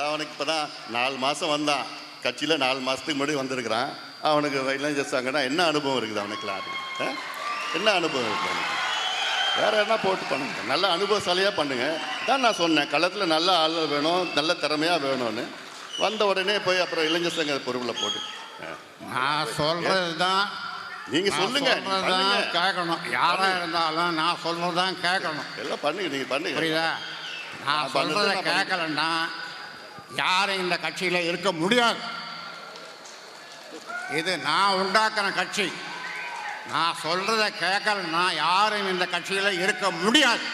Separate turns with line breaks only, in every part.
அவனுக்கு இப்போ தான் 4 மாதம் வந்தான். கட்சியில் 4 மாதத்துக்கு முன்னாடி வந்திருக்கிறான். அவனுக்கு இளைஞர் சங்கன்னா என்ன அனுபவம் இருக்குது அவனுக்குலாம்? என்ன அனுபவம் இருக்குது அவனுக்கு? வேறு என்ன போட்டு பண்ணுங்க, நல்ல அனுபவசாலியாக பண்ணுங்க தான் நான் சொன்னேன். களத்தில் நல்ல ஆள் வேணும், நல்ல திறமையாக வேணும்னு. வந்த உடனே போய் அப்புறம் இளைஞர் சங்க பொறுப்பில் போட்டு
நான் சொல்கிறது தான்
நீங்கள் சொல்லுங்க,
கேட்கணும். யாராக இருந்தாலும் நான் சொல்கிறது தான் கேட்கணும்.
எல்லாம் பண்ணுங்க, நீங்கள் பண்ணுங்க.
புரியுதா? நான் சொல்கிறத கேட்கலன்னா யாரும் இந்த கட்சியில் இருக்க முடியாது. இது நான் உண்டாக்குன கட்சி. நான் சொல்கிறத கேட்கலன்னா யாரும் இந்த கட்சியில் இருக்க முடியாது.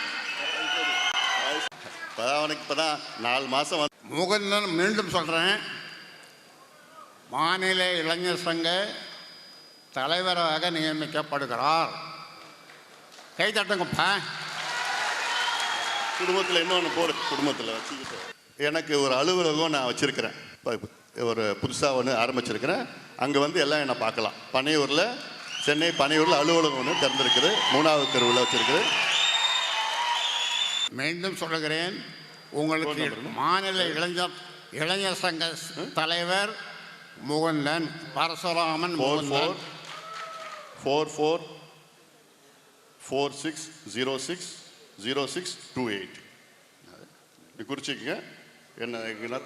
அவனுக்கு இப்போ தான் 4 மாதம் வந்து
முகுந்தன் மீண்டும் சொல்கிறேன், மாநில இளைஞர் சங்க தலைவராக நியமிக்கப்படுகிறார். கை தட்டுங்கப்பா.
குடும்பத்தில் இன்னொன்று போடு. குடும்பத்தில் வச்சுக்கிட்டு எனக்கு ஒரு அலுவலகம் நான் வச்சுருக்கிறேன். இப்போ ஒரு புதுசாக ஒன்று ஆரம்பிச்சிருக்கிறேன். அங்கே வந்து எல்லாம் என்னை பார்க்கலாம். பனையூரில், சென்னை பனையூரில் அலுவலகம் ஒன்று திறந்திருக்குது. 3வது தெருவில் வச்சுருக்குது.
மீண்டும் சொல்லுகிறேன், உங்களுக்கு மாநில இளைஞர் சங்க தலைவர் முகுந்தன் பரசுராமன்.
4446060628 குறிச்சிக்கங்க. என்ன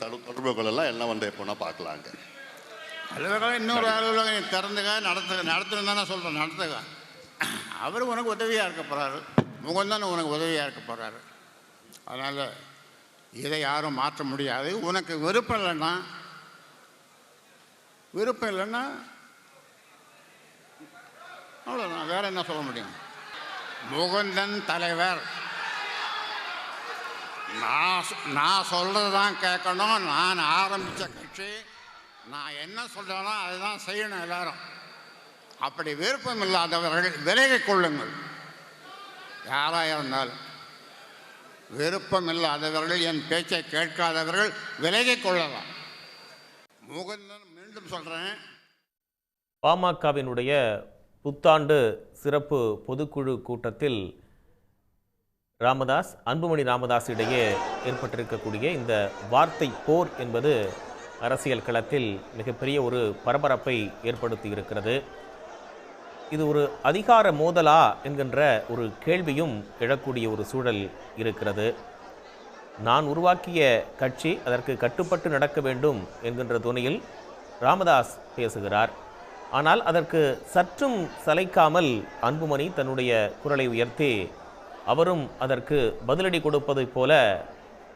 தொடர்பு கொள்ளலாம். எல்லாம் வந்து எப்போனா பார்க்கலாங்க.
அலுவலகம் இன்னொரு அலுவலகம் திறந்துங்க, நடத்துன்னு தானே சொல்கிறேன். நடத்துங்க. அவர் உனக்கு உதவியாக இருக்க போகிறாரு. முகுந்தன் உனக்கு உதவியாக இருக்க போகிறாரு. அதனால் இதை யாரும் மாற்ற முடியாது. உனக்கு விருப்பம் இல்லைன்னா அவ்வளோதான். வேறு என்ன சொல்ல முடியும்? முகுந்தன் தலைவர். நான் சொல்கிறது தான் கேட்கணும். நான் ஆரம்பித்த கட்சி. நான் என்ன சொல்கிறேனோ அதுதான் செய்யணும் எல்லாரும். அப்படி விருப்பம் இல்லாதவர்கள் விலகிக் கொள்ளுங்கள். யாராக இருந்தாலும் விருப்பம் இல்லாதவர்கள், என் பேச்சை கேட்காதவர்கள் விலகிக் கொள்ளலாம். முகுந்தன் மீண்டும் சொல்கிறேன்,
பாமகவினுடைய புத்தாண்டு சிறப்பு பொதுக்குழு கூட்டத்தில் ராமதாஸ், அன்புமணி ராமதாஸ் இடையே ஏற்பட்டிருக்கக்கூடிய இந்த வார்த்தை போர் என்பது அரசியல் களத்தில் மிகப்பெரிய ஒரு பரபரப்பை ஏற்படுத்தி இருக்கிறது. இது ஒரு அதிகார மோதலா என்கின்ற ஒரு கேள்வியும் எழக்கூடிய ஒரு சூழல் இருக்கிறது. நான் உருவாக்கிய கட்சி, அதற்கு கட்டுப்பட்டு நடக்க வேண்டும் என்கின்ற துணியில் ராமதாஸ் பேசுகிறார். ஆனால் அதற்கு சற்றும் சளைக்காமல் அன்புமணி தன்னுடைய குரலை உயர்த்தி அவரும் அதற்கு பதிலடி கொடுப்பதைப் போல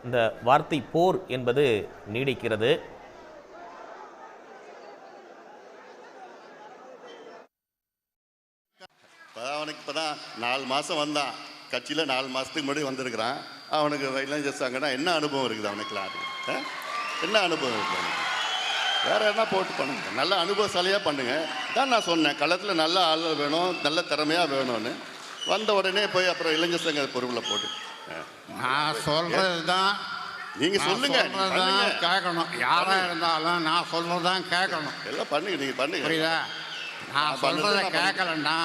இந்த வார்த்தை போர் என்பது நீடிக்கிறது.
அவனுக்கு இப்போ தான் 4 மாதம் வந்தான். கட்சியில் 4 மாதத்துக்கு முன்னாடி வந்திருக்கிறான். அவனுக்கு இளைஞர் சங்கன்னா என்ன அனுபவம் இருக்குது அவனுக்குலாம்? என்ன அனுபவம் இருக்குது அவனுக்கு? வேறு என்ன போட்டு பண்ணுங்க, நல்ல அனுபவசாலியாக பண்ணுங்க தான் நான் சொன்னேன். களத்தில் நல்ல ஆள் வேணும், நல்ல திறமையாக வேணும்னு. வந்த உடனே போய் அப்புறம் இளைஞர் சங்க பொறுப்பில் போட்டு
நான் சொல்கிறது தான்
நீங்கள் சொல்லுங்க,
கேட்கணும். யாராக இருந்தாலும் நான் சொல்கிறது தான் கேட்கணும்.
எல்லாம் பண்ணுங்க, நீங்கள் பண்ணுங்க.
புரியுதா? நான் சொல்கிறத கேட்கலன்னா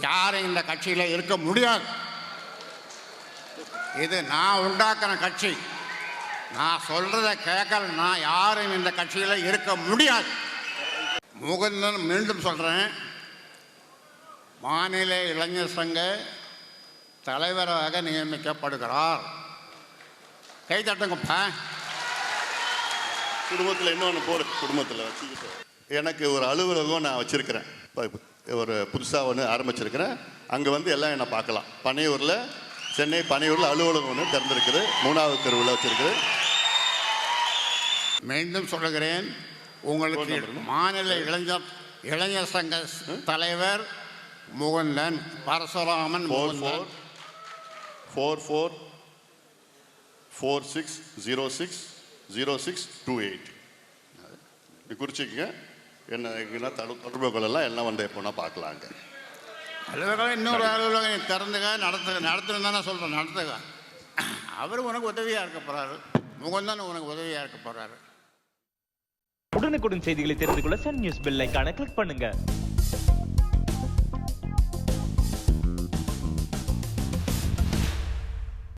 யாரும் இந்த கட்சியில் இருக்க முடியாது. இது நான் உண்டாக்குன கட்சி. நான் சொல்கிறத கேட்கலன்னா யாரும் இந்த கட்சியில் இருக்க முடியாது. முகுந்தன் மீண்டும் சொல்கிறேன், மாநில இளைஞர் சங்க தலைவராக நியமிக்கப்படுகிறார். கை தட்டுங்கப்பா.
குடும்பத்தில் இன்னொன்று போடு. குடும்பத்தில் வச்சுக்கிட்டு எனக்கு ஒரு அலுவலகம் நான் வச்சுருக்கிறேன். ஒரு புதுசாக ஒன்று ஆரம்பிச்சிருக்கிறேன். அங்கே வந்து எல்லாம் என்னை பார்க்கலாம். பனையூரில், சென்னை பனையூரில் அலுவலகம் ஒன்று திறந்திருக்குது. 3வது தெருவில் வச்சுருக்குது.
மீண்டும் சொல்லுகிறேன், உங்களுக்கு மாநில இளைஞர் சங்க தலைவர் முகுந்தன் பரசுராமன்.
4446060628 குறிச்சிக்கங்க. என்ன தொடர்பு கொள்ளலாம். எல்லாம் வந்து எப்போனா பார்க்கலாங்க.
அலுவலகம் இன்னொரு அலுவலகம் திறந்துங்க, நடத்துன்னு தானே சொல்கிறேன். நடத்துங்க. அவர் உனக்கு உதவியாக இருக்க போகிறாரு. முகுந்தன் உனக்கு உதவியாக இருக்க போகிறாரு.
உடனுக்குடன் செய்திகளை தெரிந்து கொள்ள சன் நியூஸ் பெல் ஐகானை கிளிக் பண்ணுங்க.